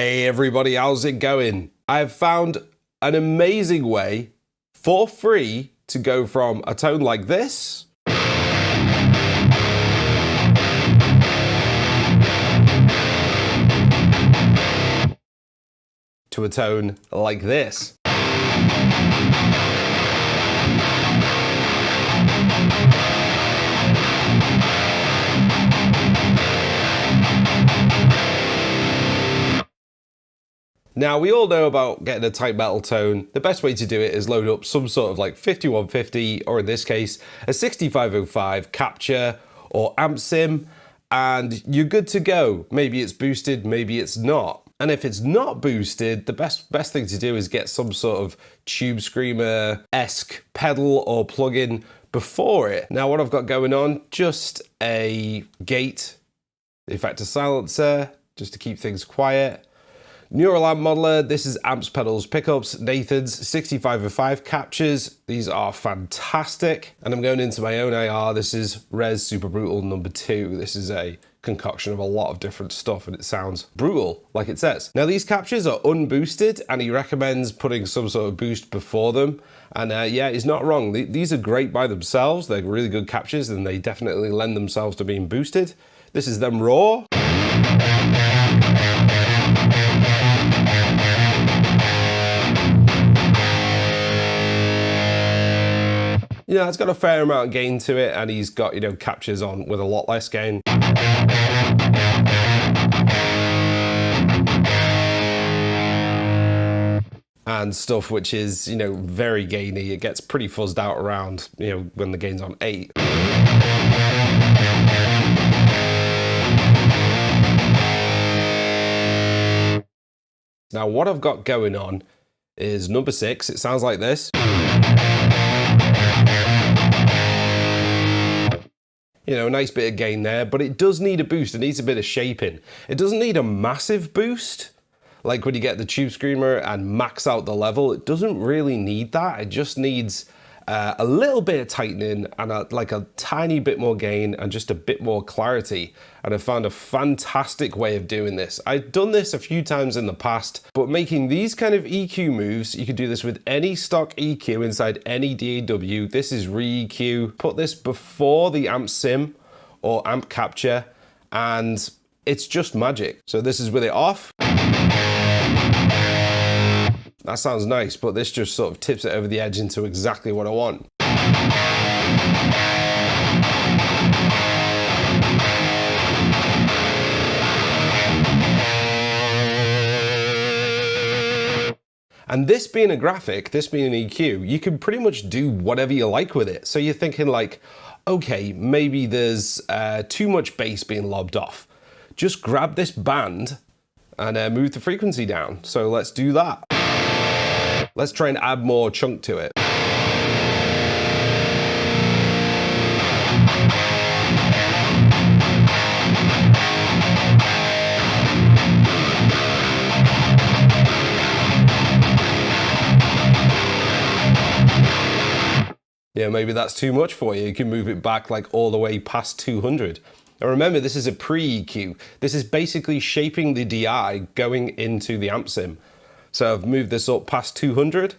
Hey everybody, how's it going? I've found an amazing way for free to go from a tone like this to a tone like this. Now, we all know about getting a tight metal tone. The best way to do it is load up some sort of like 5150, or in this case, a 6505 capture or amp sim, and you're good to go. Maybe it's boosted, maybe it's not. And if it's not boosted, the best thing to do is get some sort of Tube Screamer-esque pedal or plugin before it. Now, what I've got going on, just a gate, effector silencer, just to keep things quiet. Neural amp modeler, this is amps, pedals, pickups, Nathan's 6505 captures. These are fantastic. And I'm going into my own IR. This is Res Super Brutal number 2. This is a concoction of a lot of different stuff and it sounds brutal, like it says. Now these captures are unboosted and he recommends putting some sort of boost before them. And yeah, he's not wrong. These are great by themselves. They're really good captures and they definitely lend themselves to being boosted. This is them raw. You know, it's got a fair amount of gain to it and he's got, you know, captures on with a lot less gain. And stuff which is, you know, very gainy. It gets pretty fuzzed out around, you know, when the gain's on 8. Now what I've got going on is number 6. It sounds like this. You know, a nice bit of gain there, but it does need a boost. It needs a bit of shaping. It doesn't need a massive boost, like when you get the Tube Screamer and max out the level. It doesn't really need that. It just needs a little bit of tightening and like a tiny bit more gain and just a bit more clarity. And I found a fantastic way of doing this. I've done this a few times in the past, but making these kind of EQ moves, you can do this with any stock EQ inside any DAW. This is re-EQ. Put this before the amp sim or amp capture, and it's just magic. So this is with it off. That sounds nice, but this just sort of tips it over the edge into exactly what I want. And this being a graphic, this being an EQ, you can pretty much do whatever you like with it. So you're thinking like, okay, maybe there's too much bass being lobbed off. Just grab this band and move the frequency down. So let's do that. Let's try and add more chunk to it. Yeah, maybe that's too much for you. You can move it back like all the way past 200. And remember, this is a pre-EQ. This is basically shaping the DI going into the amp sim. So I've moved this up past 200.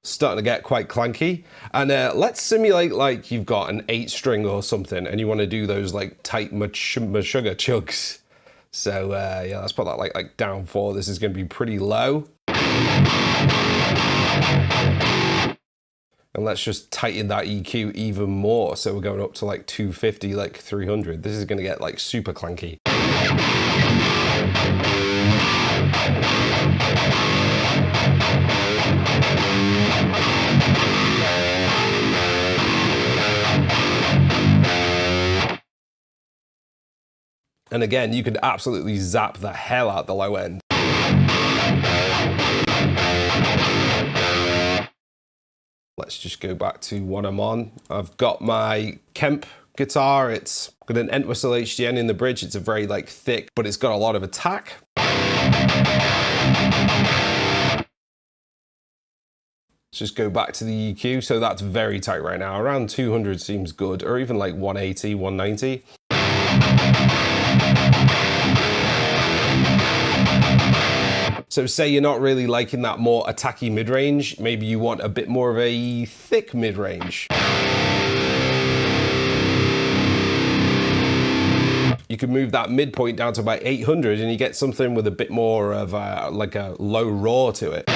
Starting to get quite clanky. And let's simulate like you've got an 8-string or something and you want to do those like tight sugar chugs. So yeah, let's put that like down 4. This is going to be pretty low. And let's just tighten that EQ even more. So we're going up to like 250, like 300. This is going to get like super clanky. And again, you could absolutely zap the hell out the low end. Let's just go back to what I'm on. I've got my Kemp guitar. It's got an Entwistle HDN in the bridge. It's a very like thick, but it's got a lot of attack. Let's just go back to the EQ. So that's very tight right now. Around 200 seems good, or even like 180, 190. So say you're not really liking that more attacky mid-range, maybe you want a bit more of a thick mid-range. You can move that midpoint down to about 800 and you get something with a bit more of like a low roar to it.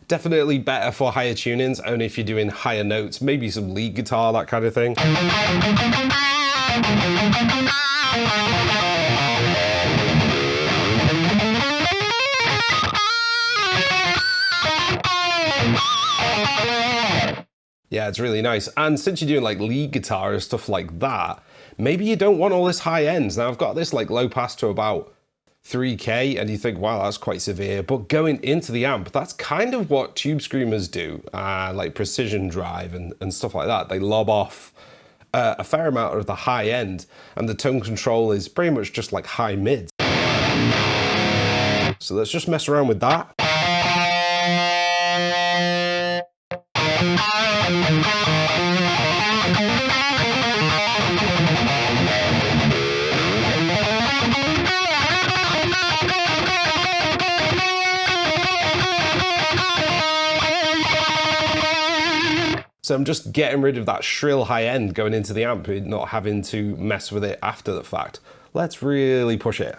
Definitely better for higher tunings, only if you're doing higher notes, maybe some lead guitar, that kind of thing. Yeah, it's really nice. And since you're doing like lead guitar and stuff like that, maybe you don't want all this high ends. Now I've got this like low pass to about 3K and you think, wow, that's quite severe. But going into the amp, that's kind of what tube screamers do, like precision drive and stuff like that. They lob off a fair amount of the high end, and the tone control is pretty much just like high mids. So let's just mess around with that. So I'm just getting rid of that shrill high end going into the amp, not having to mess with it after the fact. Let's really push it.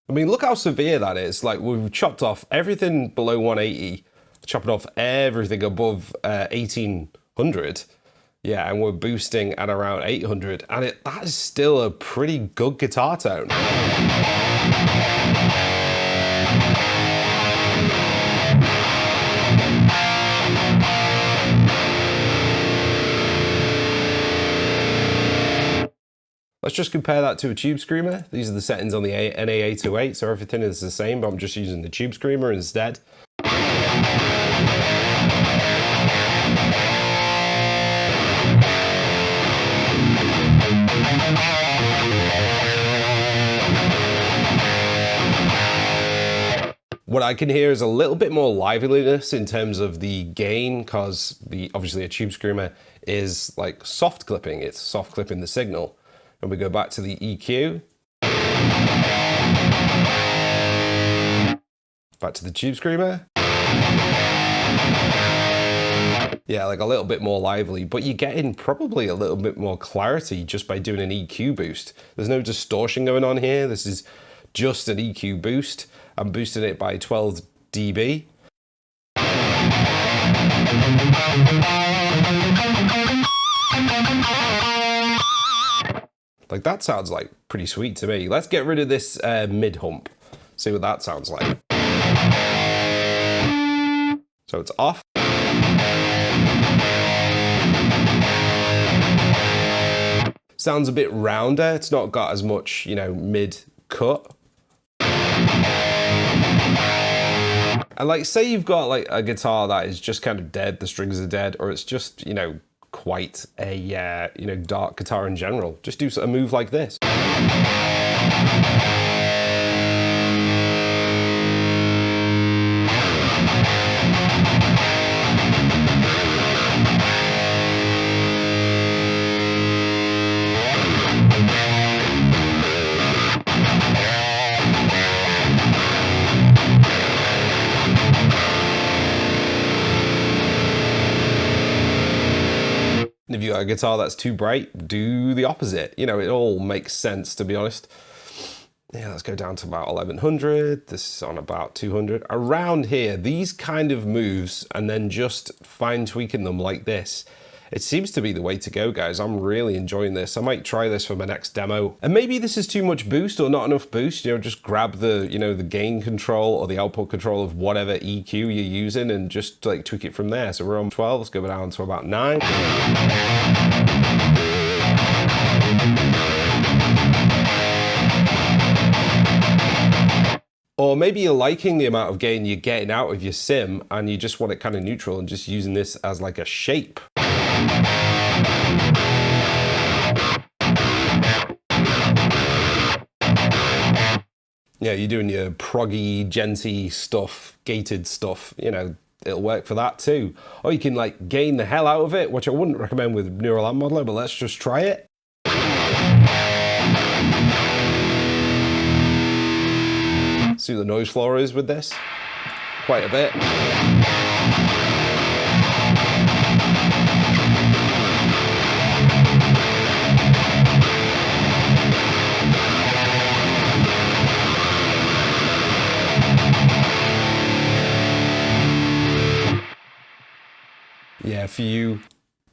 I mean, look how severe that is. Like, we've chopped off everything below 180, chopping off everything above 1800. Yeah, and we're boosting at around 800, and that is still a pretty good guitar tone. Let's just compare that to a tube screamer. These are the settings on the NA808, so everything is the same, but I'm just using the tube screamer instead. What I can hear is a little bit more liveliness in terms of the gain, because obviously a tube screamer is like soft clipping. It's soft clipping the signal. And we go back to the EQ. Back to the tube screamer. Yeah, like a little bit more lively, but you're getting probably a little bit more clarity just by doing an EQ boost. There's no distortion going on here. This is just an EQ boost. I'm boosting it by 12 dB. Like, that sounds like pretty sweet to me. Let's get rid of this mid hump. See what that sounds like. So it's off. Sounds a bit rounder. It's not got as much, you know, mid cut. And like, say you've got like a guitar that is just kind of dead, the strings are dead, or it's just, you know, quite a you know, dark guitar in general. Just do a move like this. If you got a guitar that's too bright, do the opposite. You know, it all makes sense, to be honest. Yeah, let's go down to about 1100. This is on about 200. Around here, these kind of moves, and then just fine tweaking them like this, It seems to be the way to go, guys. I'm really enjoying this. I might try this for my next demo. And maybe this is too much boost or not enough boost. You know, just grab the, you know, the gain control or the output control of whatever EQ you're using and just like tweak it from there. So we're on 12. Let's go down to about 9. Or maybe you're liking the amount of gain you're getting out of your sim and you just want it kind of neutral and just using this as like a shape. Yeah, you're doing your proggy, genty stuff, gated stuff, you know, it'll work for that too. Or you can like gain the hell out of it, which I wouldn't recommend with Neural Amp Modeler, but let's just try it. See what the noise floor is with this? Quite a bit. Yeah, for you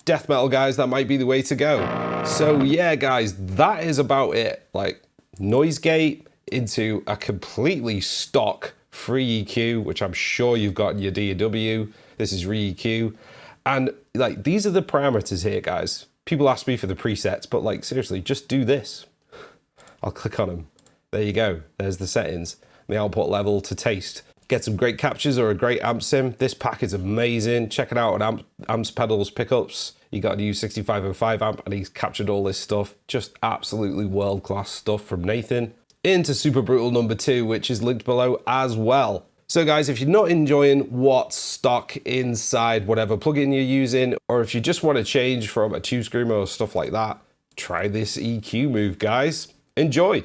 death metal guys, that might be the way to go. So yeah, guys, that is about it. Like noise gate into a completely stock free EQ, which I'm sure you've got in your DAW. This is re-EQ. And like, these are the parameters here, guys. People ask me for the presets, but like, seriously, just do this. I'll click on them. There you go. There's the settings, the output level to taste. Get some great captures or a great amp sim. This pack is amazing. Check it out on Amps Pedals Pickups. You got a new 6505 amp and he's captured all this stuff. Just absolutely world-class stuff from Nathan. Into Super Brutal number 2, which is linked below as well. So guys, if you're not enjoying what's stock inside whatever plugin you're using, or if you just want to change from a tube screamer or stuff like that, try this EQ move, guys. Enjoy.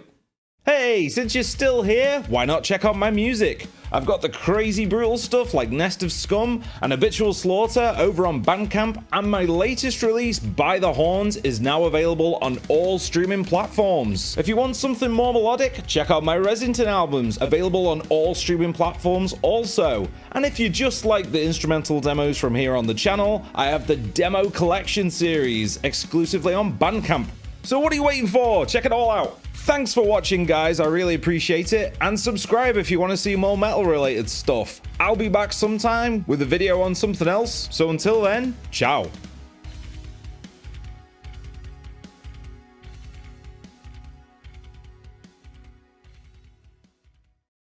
Hey, since you're still here, why not check out my music? I've got the crazy brutal stuff like Nest of Scum and Habitual Slaughter over on Bandcamp, and my latest release, By the Horns, is now available on all streaming platforms. If you want something more melodic, check out my Resinton albums, available on all streaming platforms also. And if you just like the instrumental demos from here on the channel, I have the Demo Collection series, exclusively on Bandcamp. So what are you waiting for? Check it all out. Thanks for watching, guys. I really appreciate it. And subscribe if you want to see more metal related stuff. I'll be back sometime with a video on something else. So until then, ciao.